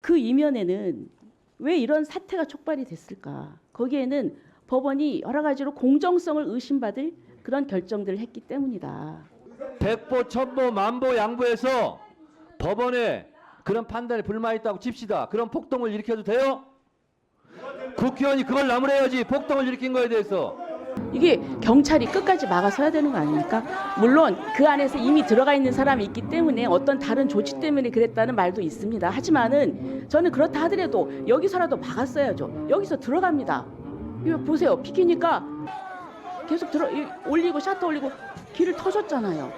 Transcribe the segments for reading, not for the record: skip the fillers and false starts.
그 이면에는 왜 이런 사태가 촉발이 됐을까? 거기에는 법원이 여러 가지로 공정성을 의심받을 그런 결정들을 했기 때문이다. 백보, 천보, 만보, 양보해서 법원에 그런 판단에 불만있다고 칩시다. 그런 폭동을 일으켜도 돼요? 국회의원이 그걸 나무래야지. 폭동을 일으킨 거에 대해서. 이게 경찰이 끝까지 막아서야 되는 거 아닙니까? 물론 그 안에서 이미 들어가 있는 사람이 있기 때문에 어떤 다른 조치 때문에 그랬다는 말도 있습니다. 하지만은 저는 그렇다 하더라도 여기서라도 막았어야죠. 여기서 들어갑니다. 이거 보세요. 비키니까 계속 올리고 셔터 올리고 길을 터줬잖아요.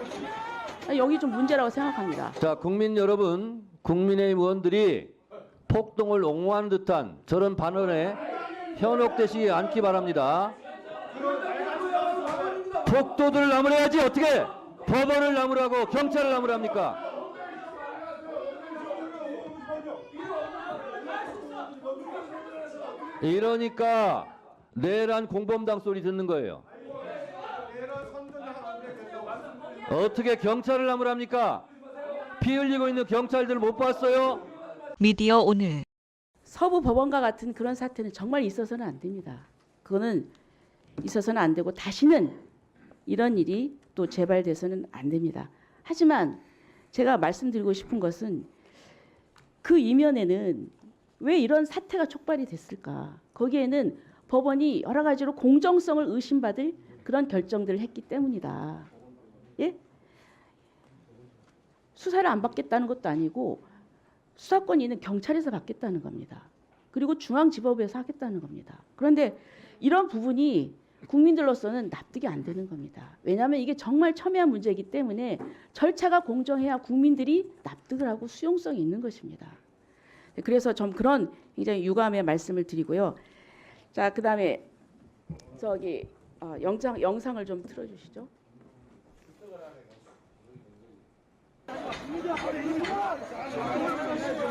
여기 좀 문제라고 생각합니다. 자, 국민 여러분, 국민의힘 의원들이 폭동을 옹호하는 듯한 저런 반언에 현혹되지 않기 바랍니다. 폭도들을 나무래야지 어떻게 법원을 나무라고 경찰을 나무랍니까? 이러니까 내란 공범당 소리 듣는 거예요. 어떻게 경찰을 나무랍니까? 피 흘리고 있는 경찰들 못 봤어요? 미디어 오늘 서부 법원과 같은 그런 사태는 정말 있어서는 안 됩니다. 그거는 있어서는 안 되고 다시는 이런 일이 또 재발돼서는 안 됩니다. 하지만 제가 말씀드리고 싶은 것은 그 이면에는 왜 이런 사태가 촉발이 됐을까? 거기에는 법원이 여러 가지로 공정성을 의심받을 그런 결정들을 했기 때문이다. 예? 수사를 안 받겠다는 것도 아니고 수사권이 있는 경찰에서 받겠다는 겁니다. 그리고 중앙지법에서 하겠다는 겁니다. 그런데 이런 부분이 국민들로서는 납득이 안 되는 겁니다. 왜냐하면 이게 정말 첨예한 문제이기 때문에 절차가 공정해야 국민들이 납득을 하고 수용성이 있는 것입니다. 그래서 좀 그런 굉장히 유감의 말씀을 드리고요. 자, 그다음에 저기 영상을 좀 틀어주시죠.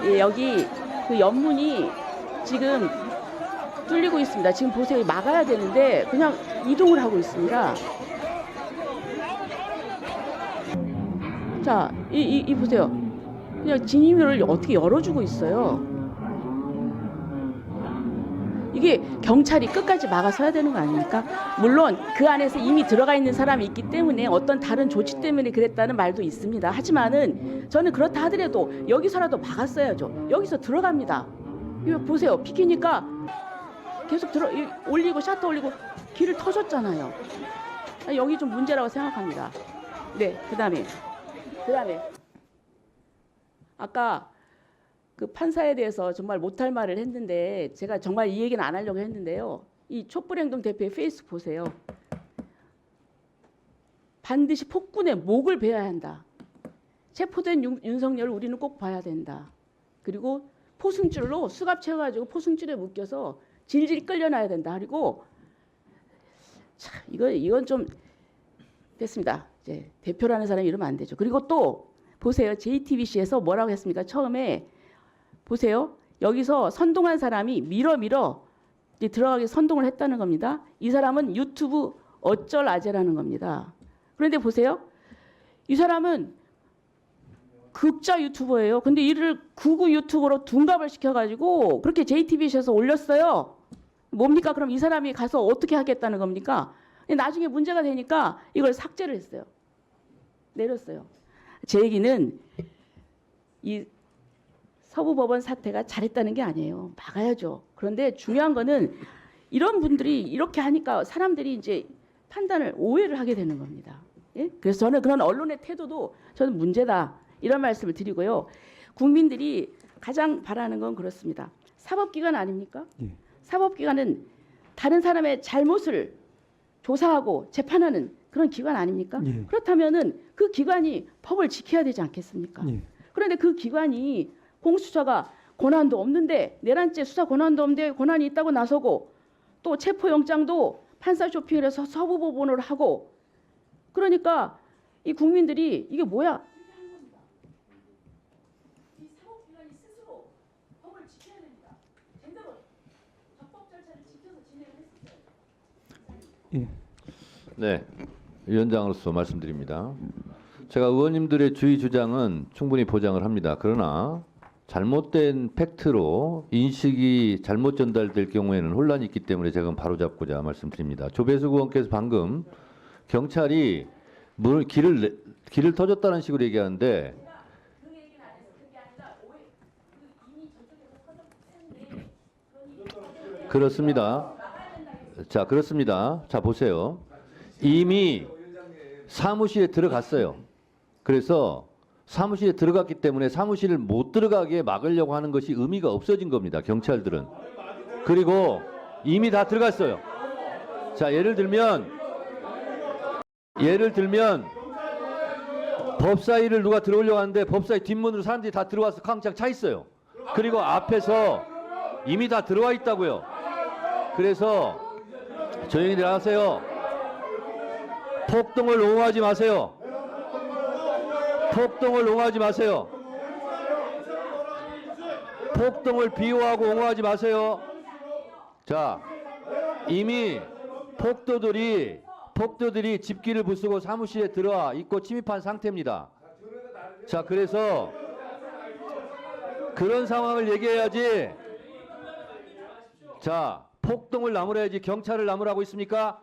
예, 여기 그 연문이 지금 뚫리고 있습니다. 지금 보세요. 막아야 되는데 그냥 이동을 하고 있습니다. 자, 이 보세요. 그냥 진입로를 어떻게 열어주고 있어요. 이게 경찰이 끝까지 막아서야 되는 거 아닙니까? 물론 그 안에서 이미 들어가 있는 사람이 있기 때문에 어떤 다른 조치 때문에 그랬다는 말도 있습니다. 하지만은 저는 그렇다 하더라도 여기서라도 막았어야죠. 여기서 들어갑니다. 이거 보세요. 비키니까 계속 올리고 셔터 올리고 길을 터줬잖아요. 여기 좀 문제라고 생각합니다. 네, 그다음에 아까 그 판사에 대해서 정말 못할 말을 했는데 제가 정말 이 얘기는 안 하려고 했는데요. 이 촛불행동 대표의 페이스 보세요. 반드시 폭군의 목을 베어야 한다. 체포된 윤석열을 우리는 꼭 봐야 된다. 그리고 포승줄로 수갑 채워가지고 포승줄에 묶여서 질질 끌려놔야 된다. 그리고 참 이건 좀 됐습니다. 이제 대표라는 사람이 이러면 안 되죠. 그리고 또 보세요. JTBC에서 뭐라고 했습니까? 처음에 보세요. 여기서 선동한 사람이 밀어 이제 들어가게 선동을 했다는 겁니다. 이 사람은 유튜브 어쩔 아재라는 겁니다. 그런데 보세요. 이 사람은 극자 유튜버예요. 근데 이를 극우 유튜버로 둔갑을 시켜가지고 그렇게 JTBC에서 올렸어요. 뭡니까? 그럼 이 사람이 가서 어떻게 하겠다는 겁니까? 나중에 문제가 되니까 이걸 삭제를 했어요. 내렸어요. 제 얘기는 이 서부법원 사태가 잘했다는 게 아니에요. 막아야죠. 그런데 중요한 거는 이런 분들이 이렇게 하니까 사람들이 이제 판단을 오해를 하게 되는 겁니다. 예? 그래서 저는 그런 언론의 태도도 저는 문제다. 이런 말씀을 드리고요. 국민들이 가장 바라는 건 그렇습니다. 사법기관 아닙니까? 예. 사법기관은 다른 사람의 잘못을 조사하고 재판하는 그런 기관 아닙니까? 예. 그렇다면은 그 기관이 법을 지켜야 되지 않겠습니까? 예. 그런데 그 기관이 공수처가 권한도 없는데 내란죄 수사 권한도 없는데 권한이 있다고 나서고 또 체포영장도 판사 쇼핑을 해서 서부법원으로 하고 그러니까 이 국민들이 이게 뭐야? 이 사법기관이 스스로 법을 지켜야 됩니다. 제대로 적법 절차를 지켜서 진행을 했어요. 예. 네, 위원장으로서 말씀드립니다. 제가 의원님들의 주의 주장은 충분히 보장을 합니다. 그러나 잘못된 팩트로 인식이 잘못 전달될 경우에는 혼란이 있기 때문에 제가 바로잡고자 말씀드립니다. 조배수 의원께서 방금 경찰이 길을 터줬다는 식으로 얘기하는데 그렇습니다. 자, 그렇습니다. 자, 보세요. 이미 사무실에 들어갔어요. 그래서 사무실에 들어갔기 때문에 사무실을 못 들어가게 막으려고 하는 것이 의미가 없어진 겁니다. 경찰들은. 그리고 이미 다 들어갔어요. 자, 예를 들면 법사위를 누가 들어오려고 하는데 법사위 뒷문으로 사람들이 다 들어와서 쾅창 차 있어요. 그리고 앞에서 이미 다 들어와 있다고요. 그래서 조용히들 하세요. 폭동을 옹호하지 마세요. 폭동을 옹호하지 마세요. 폭동을 비호하고 옹호하지 마세요. 자, 이미 폭도들이 집기를 부수고 사무실에 들어와 있고 침입한 상태입니다. 자, 그래서 그런 상황을 얘기해야지. 자, 폭동을 나무라야지 경찰을 나무라고 있습니까?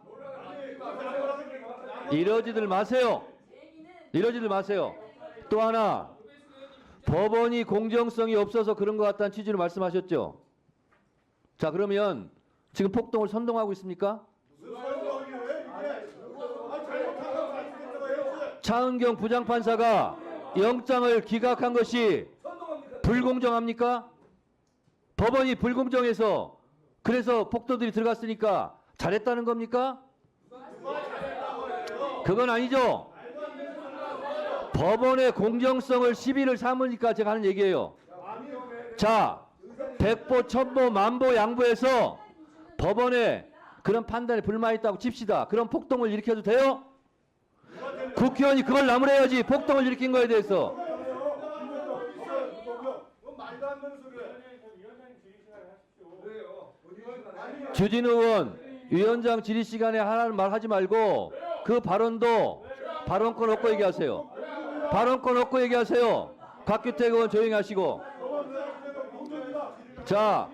이러지들 마세요. 이러지들 마세요. 또 하나, 법원이 공정성이 없어서 그런 것 같다는 취지로 말씀하셨죠. 자, 그러면 지금 폭동을 선동하고 있습니까? 차은경 부장판사가 영장을 기각한 것이 불공정합니까? 법원이 불공정해서 그래서 폭도들이 들어갔으니까 잘했다는 겁니까? 그건 아니죠. 법원의 공정성을 시비를 삼으니까 제가 하는 얘기예요. 자, 백보, 천보, 만보, 양보해서 법원에 그런 판단에 불만이 있다고 칩시다. 그럼 폭동을 일으켜도 돼요? 국회의원이 그걸 나무래야지. 폭동을 일으킨 거에 대해서. 주진우 의원, 위원장 질의 시간에 하라는 말 하지 말고 그 발언도 발언권 없고 얘기하세요. 발언권 없고 얘기하세요. 곽규택 의원 조용히 하시고. 자,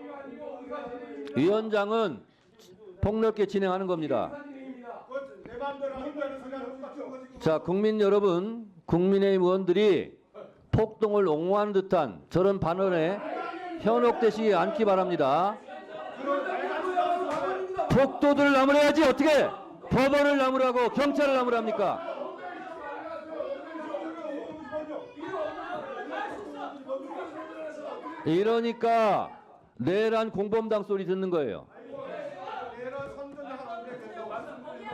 위원장은 폭넓게 진행하는 겁니다. 자, 국민 여러분, 국민의힘 의원들이 폭동을 옹호하는 듯한 저런 발언에 현혹되시지 않기 바랍니다. 폭도들을 나무래야지 어떻게 법원을 나무라고 경찰을 나무랍니까? 이러니까 내란 공범당 소리 듣는 거예요.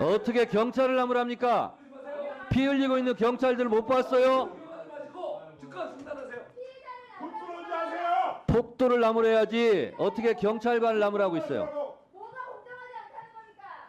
어떻게 경찰을 나무랍니까? 피 흘리고 있는 경찰들 못 봤어요? 폭도를 나무래야지 어떻게 경찰관을 나무라고 있어요.